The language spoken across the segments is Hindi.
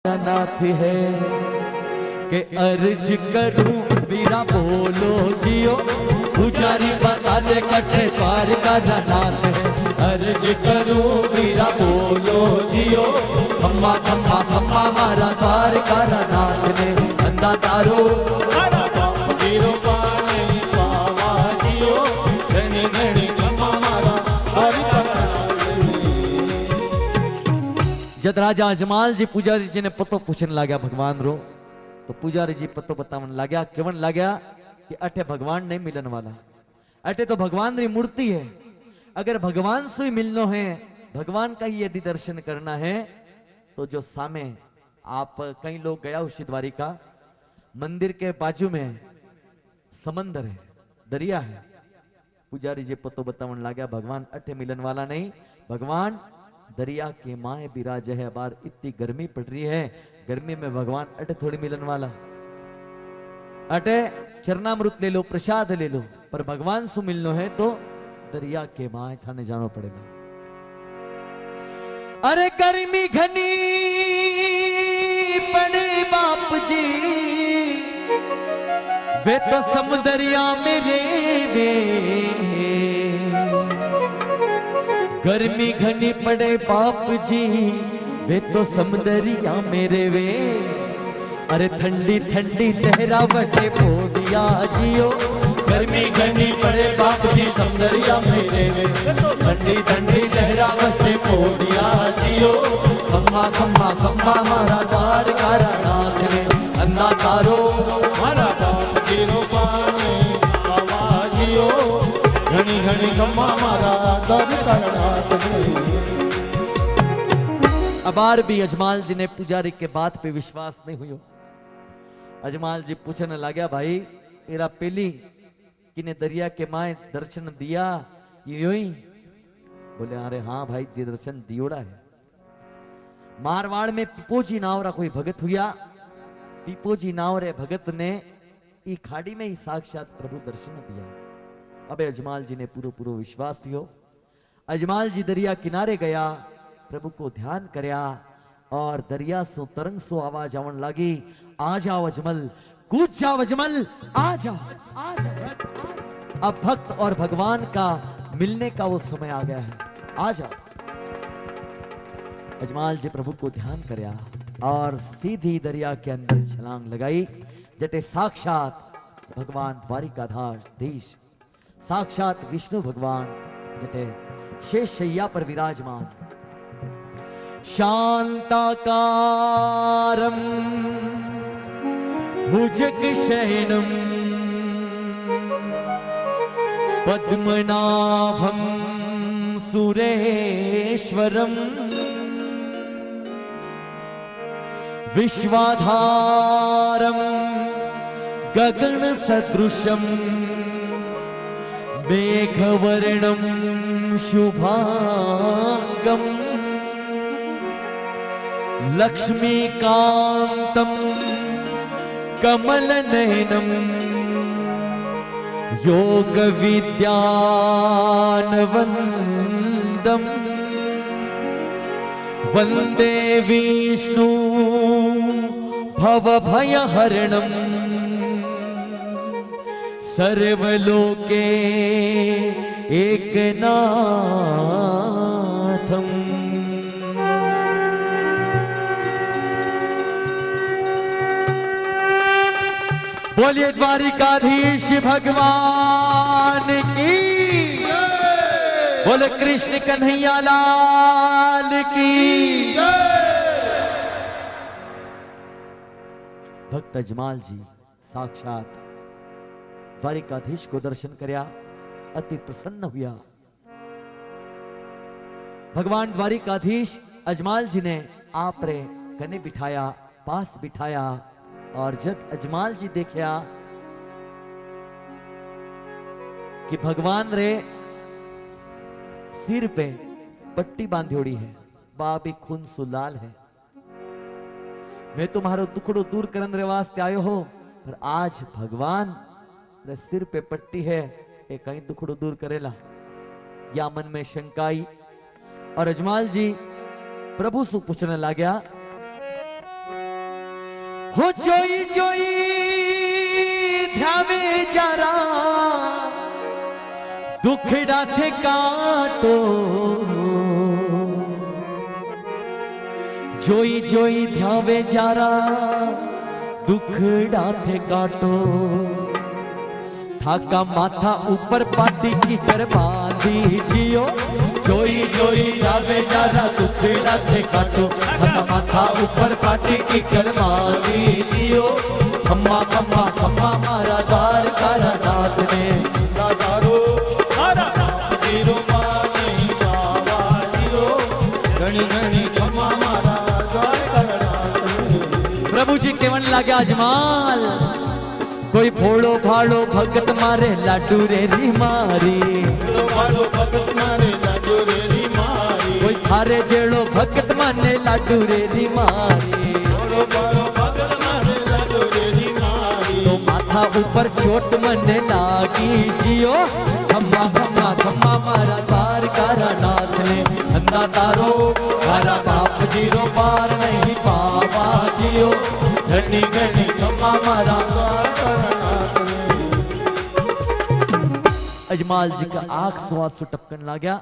नाथ है कि अर्ज करूं बीरा बोलो जियो, पुजारी बता दे कटे पार का नाथ है। अर्ज करूं बीरा बोलो जियो, खम्मा खम्मा खम्मा मारा पार का नाथ ने अंधा तारो जब राजा अजमाल जी पुजारी जी ने पतो पूछने लगा भगवान रो, तो पुजारी जी पतो बतावन लग्या केवन लग्या कि अठे भगवान नहीं मिलन वाला, अठे तो भगवान री मूर्ति है। अगर भगवान से ही मिलनो है, भगवान का ही यदि दर्शन करना है, तो जो सामे आप कई लोग गया उसी द्वारिका मंदिर के बाजू में समंदर है, दरिया है। पुजारी जी पतो बतावन लग्या भगवान अठे मिलन वाला नहीं, भगवान दरिया के माए बिराज है। बार इतनी गर्मी पड़ रही है, गर्मी में भगवान अटे थोड़ी मिलन वाला। अटे चरणामृत ले लो, प्रसाद ले लो, पर भगवान से मिलनो है तो दरिया के माए थाने जाना पड़ेगा। अरे गर्मी घनी पड़े बाप जी, वे तो समुदरिया में रे गर्मी घनी पड़े बाप जी, वे तो समंदरिया मेरे वे। अरे ठंडी ठंडी लहरा बटे पोडिया जियो, गर्मी घनी पड़े बाप जी समंदरिया मेरे वे। ठंडी ठंडी लहरा बटे पोडिया जियो, खम्मा खम्मा खम्मा मारा द्वार कारा नाथ ने अन्ना तारो मारा बाप जी रो पाने आवाजियो, घनी घनी खम्मा मारा दर करनाथ ने। अबार भी अजमाल जी ने पुजारी के बात पे विश्वास नहीं हुई। अजमाल जी पूछने लगा भाई तेरा पेली किने दरिया के माए दर्शन दिया यो ही? बोले अरे हाँ भाई दर्शन दियोड़ा है। मारवाड़ में पिपोजी नावरा कोई भगत हुआ, पिपोजी नावरे भगत ने ई खाड़ी में ही साक्षात प्रभु दर्शन दिया। अबे अजमाल जी ने पूरो पूरो विश्वास थियो। अजमाल जी दरिया किनारे गया, प्रभु को ध्यान करया और दरिया सो तरंग सो आवाज आवन लगी, आ जाओ अजमल, कूद जाओ अजमल, आ जाओ आ जाओ। अब भक्त और भगवान का मिलने का वो समय आ गया है, आ जाओ। अजमाल जी प्रभु को ध्यान करया और सीधी दरिया के अंदर छलांग लगाई। जटे साक्षात भगवान द्वारिकाधीश, साक्षात विष्णु भगवान जटे शेष शैया पर विराजमान, शांताकारं भुजगशयनं पद्मनाभं सुरेश्वरं विश्वाधारं गगन सदृशं मेघवर्णं शुभांगं लक्ष्मीकांतं कमलनयनं योगविद्यानवन्दं वन्दे विष्णु भवभयहरणं सर्वलोके एकनाथं। बोलिए द्वारिकाधीश भगवान की, बोले कृष्ण कन्हैया लाल की। भक्त अजमाल जी साक्षात द्वारिकाधीश को दर्शन करया, अति प्रसन्न हुआ। भगवान द्वारिकाधीश अजमाल जी ने आप रे कने बिठाया, पास बिठाया और जब अजमाल जी देखा कि भगवान रे सिर पे पट्टी बांधोड़ी है, बाबी खून सुलाल है, मैं तुम्हारो दुखड़ो दूर करने रे वास्ते आयो हो, पर आज भगवान रे सिर पे पट्टी है, ये कहीं दुखड़ो दूर करेला, या मन में शंकाई। और अजमाल जी प्रभु से पूछने लग्या हो जोई जोई ध्यावे जरा दुखड़ा थे काटो जोई जोई ध्यावे जरा दुखड़ा थे काटो थाका माथा ऊपर पाती की कर बांधी जियो जोई जोई ध्यावे जरा दुखड़ा थे काटो थाका माथा ऊपर पाती की कर बांधी जियो खम्मा खम्मा खम्मा मारा द्वार कारा नाथ ने दादारो मारा जीरो मानी बाबा जीरो घणी घणी खम्मा मारा द्वार कारा नाथ प्रभु जी केवन लागे अजमाल कोई फोड़ो फाड़ो भगत मारे लाडू रे री मारी फोड़ो भगत मारे लाडू रे री मारी कोई थारे जेड़ो भगत माने लाडू रे री मारी फोड़ो फाड़ो भगत मारे लाडू रे री मारी तो माथा ऊपर चोट मने लागी जियो खम्मा खम्मा खम्मा मारा द्वार कारा नाथ ने अंधा तारो मारा बाप जीरो पार नहीं बाबा जियो घनी घनी खम्मा मारा द्वार अजमाल जी का आंख से आंसू टपकन ला गया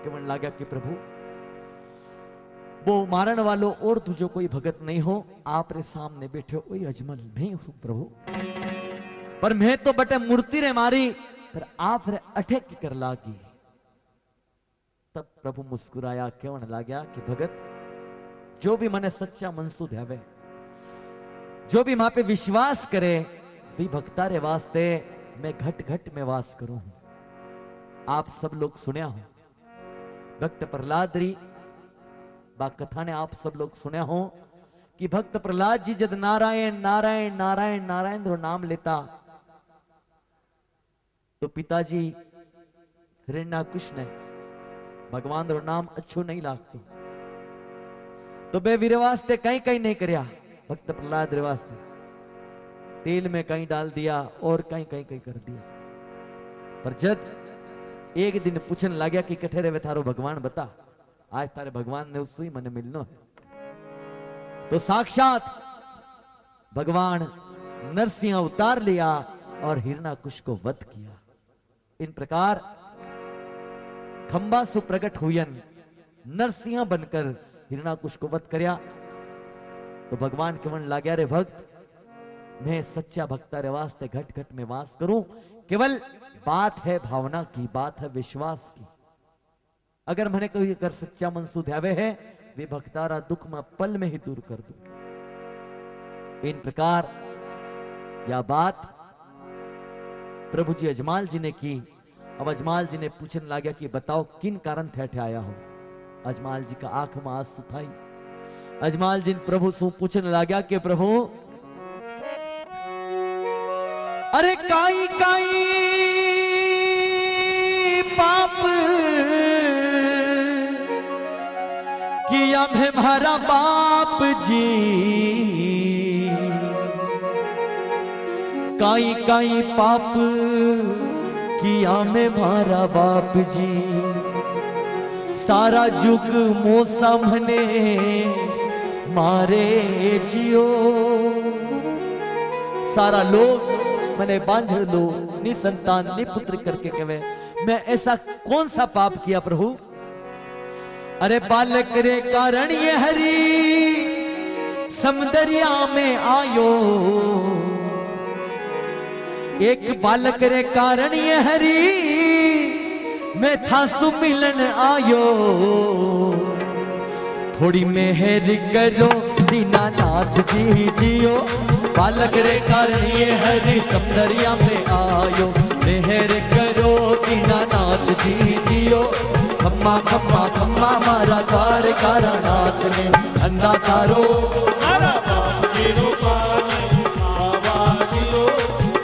केवन ला गया कि प्रभु वो मारण वालों और तुझे कोई भगत नहीं हो आप रे सामने बैठे हो अजमल नहीं हूं प्रभु पर मैं तो बटे मूर्ति रे मारी पर आप रे अठे की कर लागी तब प्रभु मुस्कुराया केवन ला गया कि भगत जो भी मने सच्चा मनसू ध्यावे जो भी मां पे विश्वास करे वी भक्ता रे वास्ते मैं घट घट में वास करूं आप सब लोग सुनया हो भक्त प्रहलाद री बा कथा ने आप सब लोग सुनया हो कि भक्त प्रहलाद जी जब नारायण नारायण नारायण नारायण रो नाम लेता तो पिताजी हिरण्याकुश ने भगवान रो नाम अच्छो नहीं लागतो तो बे वीर वास्ते कहीं कहीं नहीं करया भक्त प्रहलाद रे वास्ते तेल में कहीं डाल दिया और कहीं कहीं कहीं कर दिया पर जब एक दिन पूछन लगा कि कठे रे थारो भगवान बता आज तारे भगवान ने उससे ही मने मिलनो है तो साक्षात भगवान नरसिंह अवतार लिया और हिरण्याकुश को वध किया इन प्रकार खंबा सु प्रकट हुयन नरसिंह बनकर हिरण्याकुश को वध करया तो भगवान केवन लाग्या रे भक्त मैं सच्चा भक्ता रे वास्ते घट घट में वास करूं केवल बात है भावना की बात है विश्वास की अगर मैंने कोई अगर सच्चा मनसू ध्यावे है वे भक्तारा दुख में पल में ही दूर कर दूं इन प्रकार यह बात प्रभु जी अजमाल जी ने की अब अजमाल जी ने पूछने लगा कि बताओ किन कारण थे आया हो अजमाल जी का आंख में आंसू था अजमाल जी प्रभु सु पूछने लगा कि प्रभु अरे काई काई पाप किया मैं मारा बाप जी काई काई पाप किया मैं मारा बाप जी सारा जुग मौसम ने मारे जियो सारा लोग मैंने बांझड़ लो नि संतान नि पुत्र करके कहे मैं ऐसा कौन सा पाप किया प्रभु अरे बालक रे कारण ये हरी समदरिया में आयो एक बालक रे कारण ये हरी मैं था सुमिलन आयो थोड़ी मेहर करो दीनानाथ जी जियो बालक रे कारण ये हरि समदरिया में आयो मेहर करो दीनानाथ जी जियो खम्मा खम्मा खम्मा मारा द्वार कारा नाथ ने अंधा तारो मारा बाप जी रूपा बाबा जियो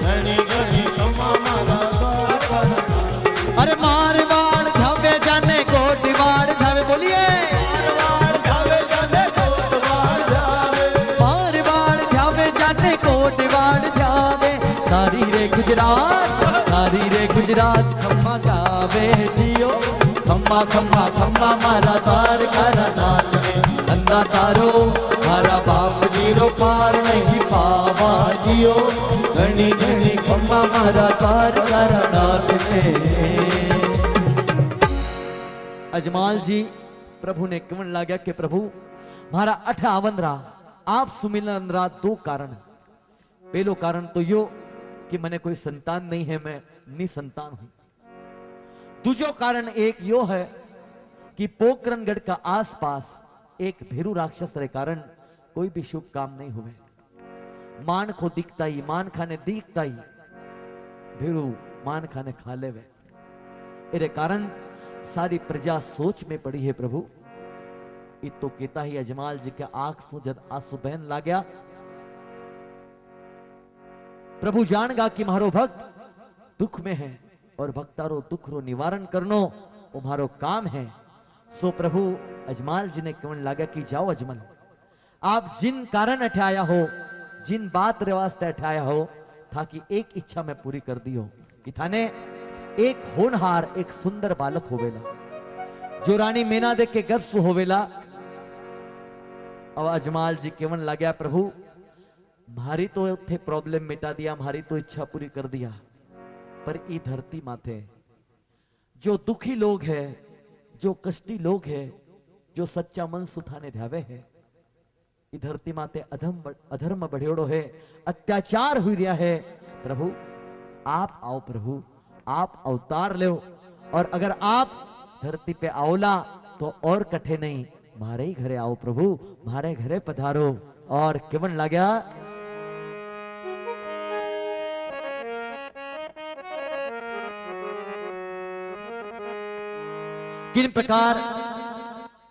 घणी घणी खम्मा मारा द्वार कारा नाथ अरे मारवाड़ धावे जाने कोटिवाड़ धावे बोलिए सारी रे गुजरात खम्मा गावे जियो खम्मा खम्मा खम्मा मारा द्वार कारा नाथ ने अंधा तारो मारा बाप जीरो पार नहीं पावा जियो, घनी घनी खम्मा मारा तार तारा नाथ ने। अजमाल जी प्रभु ने कवन लाग्या कि प्रभु मारा 58 रहा आप सुमिलन रहा। दो कारण, पहलो कारण तो यो कि मैंने कोई संतान नहीं है, मैं निसंतान हूं। दूजो कारण एक यो है कि पोखरणगढ़ का आसपास एक भेरू राक्षस रे कारण कोई भी शुभ काम नहीं हुए। मान को दिखता ही, मान खाने दिखता ही भेरू मान खाने खा ले वे। इरे कारण सारी प्रजा सोच में पड़ी है प्रभु। इत तो कहता ही अजमाल जी के आंख सु जद आंसू बहन ला गया। प्रभु जानगा कि मारो भक्त दुख में है और भक्तारो दुख रो निवारण करनो वो मारो काम है। सो प्रभु अजमाल जी ने कवन लागा कि जाओ अजमल, आप जिन कारण अठाया हो, जिन बात रे वास्ते अठाया हो, ताकि एक इच्छा मैं पूरी कर दी हो कि थाने एक होनहार एक सुंदर बालक होवेला जो रानी मेना देख के गर्भ होवेला। अब अजमाल जी केवन लाग्या प्रभु मारी तो थे प्रॉब्लम मिटा दिया, मारी तो इच्छा पूरी कर दिया, पर ई धरती माथे जो दुखी लोग है, जो कष्टी लोग है, जो सच्चा मन सुथाने ध्यावे है, ई धरती माते अधर्म बढ़ियोड़ो है, अत्याचार हुई रहा है। प्रभु आप आओ, प्रभु आप अवतार लो, और अगर आप धरती पे आओला तो और कठे नहीं, मारे ही घरे आओ प्रभु, मारे घरे पधारो। और केवन लाग्या किन प्रकार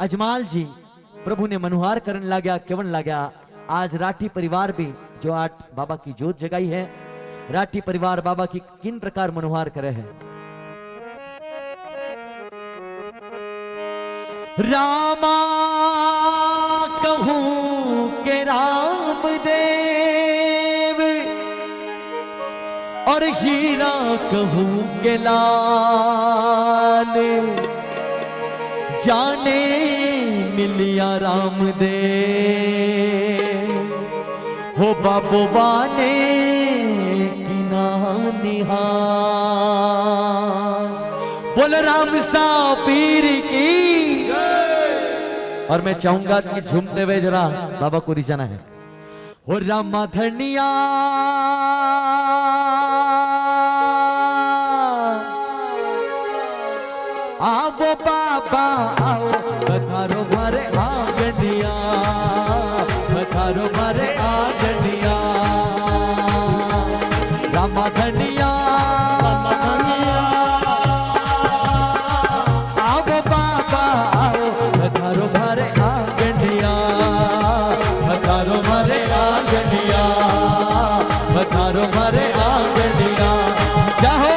अजमाल जी प्रभु ने मनुहार करने लाग्या। केवन लाग्या आज राठी परिवार भी जो आज बाबा की जोत जगाई है, राठी परिवार बाबा की किन प्रकार मनुहार करे है। रामा कहूं के राम देव और हीरा कहूं के लाल, जाने मिलिया राम दे हो बाबू बाने किना निहार। बोल राम सा पीर की। और मैं चाहूंगा कि झूमते हुए जरा बाबा को रिझाना है। हो रामा धनिया आओ बाबा आओ, पधारो मारे आंगनिया, पधारो मारे आंगनिया। रामा धनिया आओ बाबा आओ, पधारो मारे आंगनिया, पधारो मारे आंगनिया, पधारो मारे आंगनिया। जाओ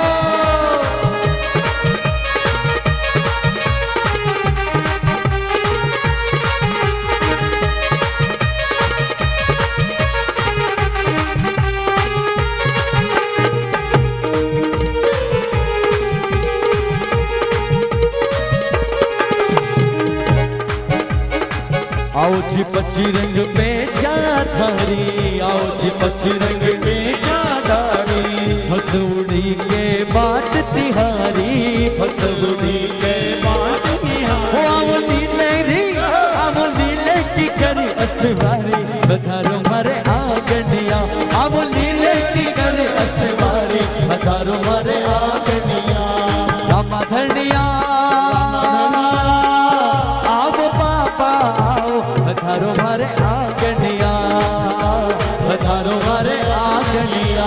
आओ जी पच्ची रंग पे चाधारी, आओ जी पच्ची रंग पे चाधारी। भतुड़ी के बाट तिहारी, भतुड़ी के बाट तिहारी। आओ नीले री आओ नीले की करी असवारी, पधारो मारे आंगनिया। आओ नीले की करी असवारी, पधारो मारे आंगनिया। रामा धनिया पधारो मारे आंगनिया, पधारो मारे आंगनिया।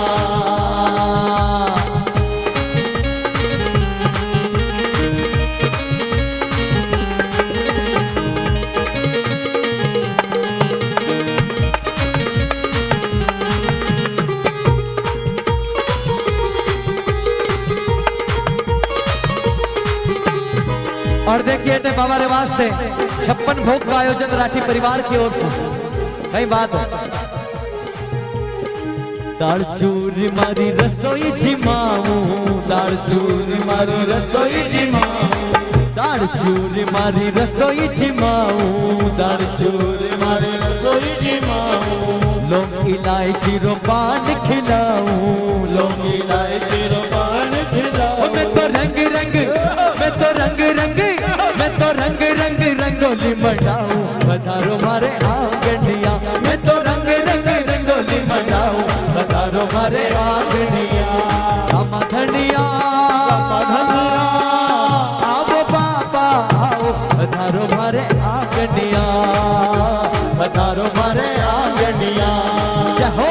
और देखिए बाबा रे वास्ते 56 भोग का आयोजन राठी परिवार की ओर से कई बात है। दाल चूर मारी रसोई जिमाऊ, दाल चूर मारी रसोई जिमाऊ, दाल चूर मारी रसोई जिमाऊ, दाल चूर मारी रसोई जिमाऊ। लोग इलायची रो पान खिलाऊं, लोग इलायची रो पान खिलाऊं। मैं तो रंग रंग, मैं तो रंग रंग, मैं तो रंग रंग रंगोली मनाऊं, पधारो मारे आंगनिया। मैं तो रंग रंग रंगोली मनाऊं, पधारो मारे आंगनिया। रामा धनिया आओ बाबा आओ, पधारो मारे आंगनिया, पधारो मारे आंगनिया। जय हो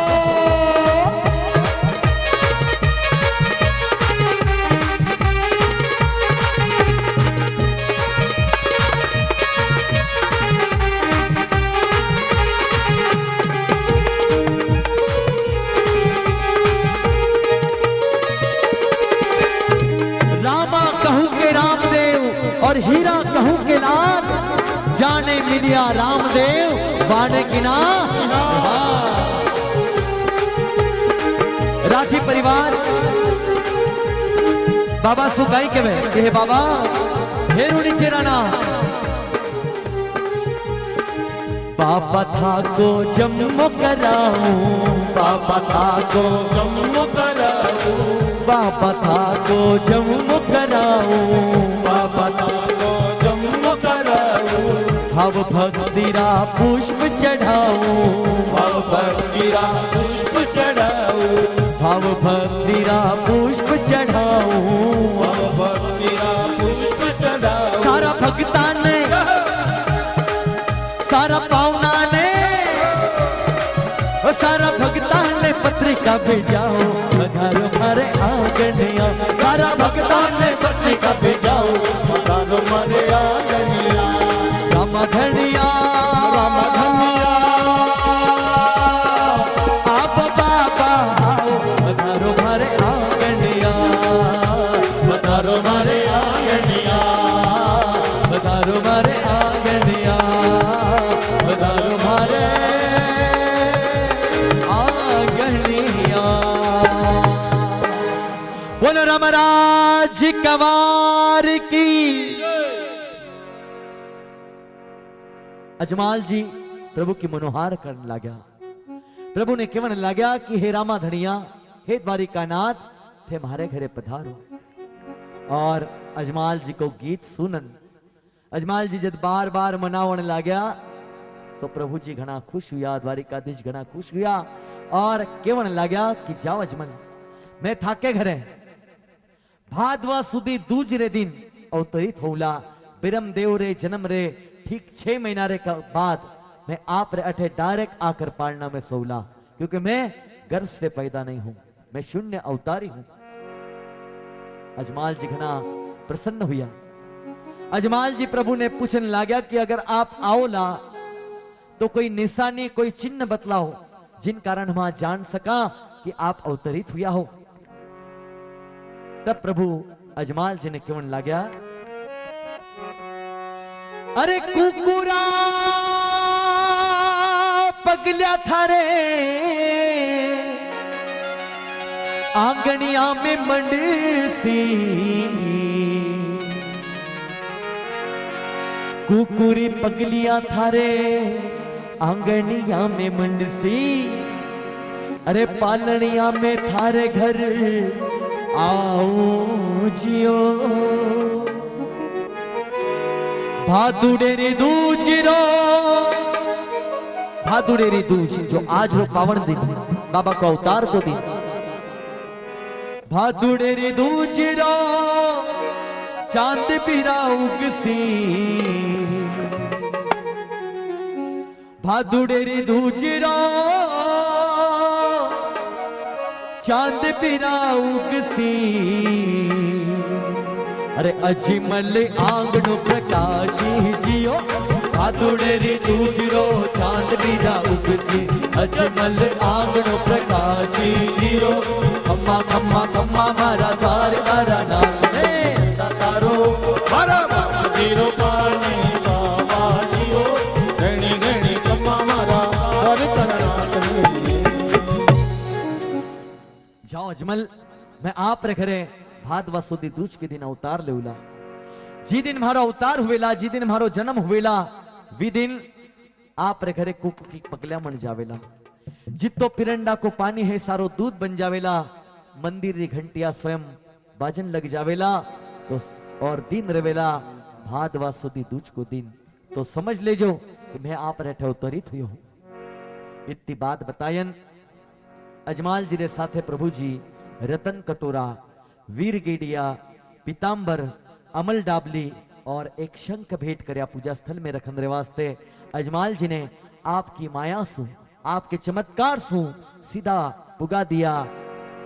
और हीरा कहूं के लाल, जाने मिलिया रामदेव वाणे किना। राठी परिवार बाबा सुगाई के वे हे बाबा हेरुणी चेराना। बाबा था को जम्मो कराऊं, बाबा था को जम्मो कराऊं, बाबा था को जम्मो कराऊं, बाबा था को जम्मो कराऊं। भाव भक्तिरा पुष्प चढ़ाऊं, भाव भक्तिरा पुष्प चढ़ाऊं, भाव भक्तिरा पुष्प चढ़ाऊं, भाव भक्तिरा पुष्प चढ़ाऊं। सारा भक्ता ने सारा पावना ने सारा भक्ता ने पत्रिका भेजाओ, पधारो मारे आंगनिया। सारा भक्ता ने पत्रिका भेजाओ, पधारो मारे आंगनिया। रामा धनिया रामा धनिया आप बाबा आओ, पधारो मारे आंगनिया, पधारो मारे आंगनिया, पधारो मारे आंगनिया, पधारो मारे आंगनिया। बोलो रामराज कंवार की। अजमाल जी प्रभु की मनोहार करने लगा। प्रभु ने केवल लगा कि हे रामा धनिया, हे द्वारिका नाथ, थे मारे घरे पधारो। और अजमाल जी को गीत सुनन अजमाल जी जब बार बार मनावन लगा तो प्रभु जी घना खुश हुआ, द्वारिकाधीश घना खुश हुआ और केवल लगा कि जाओ अजमल, मैं थाके घरे भादवा सुधी दूसरे दिन अवतरित होला। बिरम देव रे जन्म रे ठीक 6 महीना रे का बाद मैं आप रे अठे डायरेक्ट आकर पालना में सोला, क्योंकि मैं गर्भ से पैदा नहीं हूं, मैं शून्य अवतारी हूं। अजमाल जी घना प्रसन्न हुआ। अजमाल जी प्रभु ने पूछने लगा कि अगर आप आओला तो कोई निशानी कोई चिन्ह बतलाओ जिन कारण हम जान सका कि आप अवतरित हुआ हो। तब प्रभु अजमाल जी ने क्यों लगा, अरे कुकुरा पगल्या थारे आंगनिया में मंडसी, कुकुरी पगलिया थारे आंगनिया में मंडसी, अरे पालनिया में थारे घर आओ जियो। भादुड़ेरी दूज रो, भादुड़ेरी दूज जो आज रो पावन दिन, बाबा का अवतार को दिन, भादुड़ेरी दूज रो चांद बिरा उगसी, भादुड़ेरी दूज रो चांद बिरा उगसी, अरे अजमल आंगनो प्रकाशी जियो, भादुड़ेरी दूज रो चांद बिरा उगसी, अजमल आंगनो प्रकाशी जियो, खम्मा खम्मा खम्मा मारा द्वार मारा नाम तारो मारा बाबा जीरो पानी बाबा जियो, घणी घणी खम्मा मारा द्वार करना। जाओ अजमल, मैं आप रे घरे भादवा सुदी दूज के दिन अवतार लेवला। जी दिन मारो अवतार हुएला, जी दिन मारो जन्म हुएला, वी दिन आप रे घरे कुक की पगल्या मन जावेला। जितो पिरंडा को पानी है सारो दूध बन जावेला, मंदिर री घंटिया स्वयं बाजन लग जावेला, तो और दिन रवेला भादवा सुधी दूज को दिन। तो समझ लेजो कि मैं आप रेठे उतरित हुई हूं। इतनी बात बतायन अजमाल जी रे साथे प्रभु जी रतन कटोरा, वीर गेडिया, पीतांबर, अमल डाबली और एक शंख भेंट करया पूजा स्थल में रखन रे वास्ते। अजमाल जी ने आपकी माया सु, आपके चमत्कार सु सीधा पुगा दिया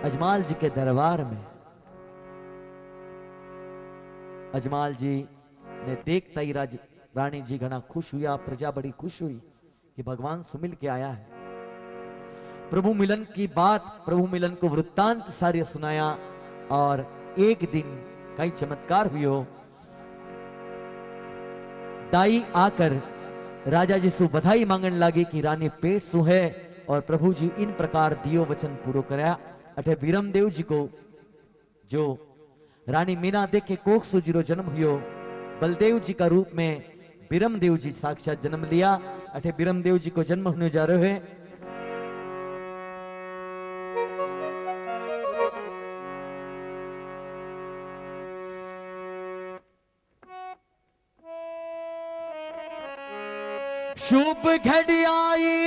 अजमाल जी के दरबार में। अजमाल जी ने देखता ही रानी जी घना खुश हुआ, प्रजा बड़ी खुश हुई कि भगवान सुमिल के आया है। प्रभु मिलन की बात, प्रभु मिलन को वृत्तांत सारे सुनाया और एक दिन कई चमत्कार हुए। दाई आकर राजा जी सु बधाई मांगन लागी कि रानी पेट सु है, और प्रभु जी इन प्रकार दियो वचन पूरो करया। अठे बीरमदेव जी को जो रानी मीना देखे कोख सु जीरो जन्म हुयो, बलदेव जी का रूप में बीरमदेव जी साक्षात जन्म लिया। अठे बीरमदेव जी को जन्म होने जा रहे हैं। शुभ घड़ी आई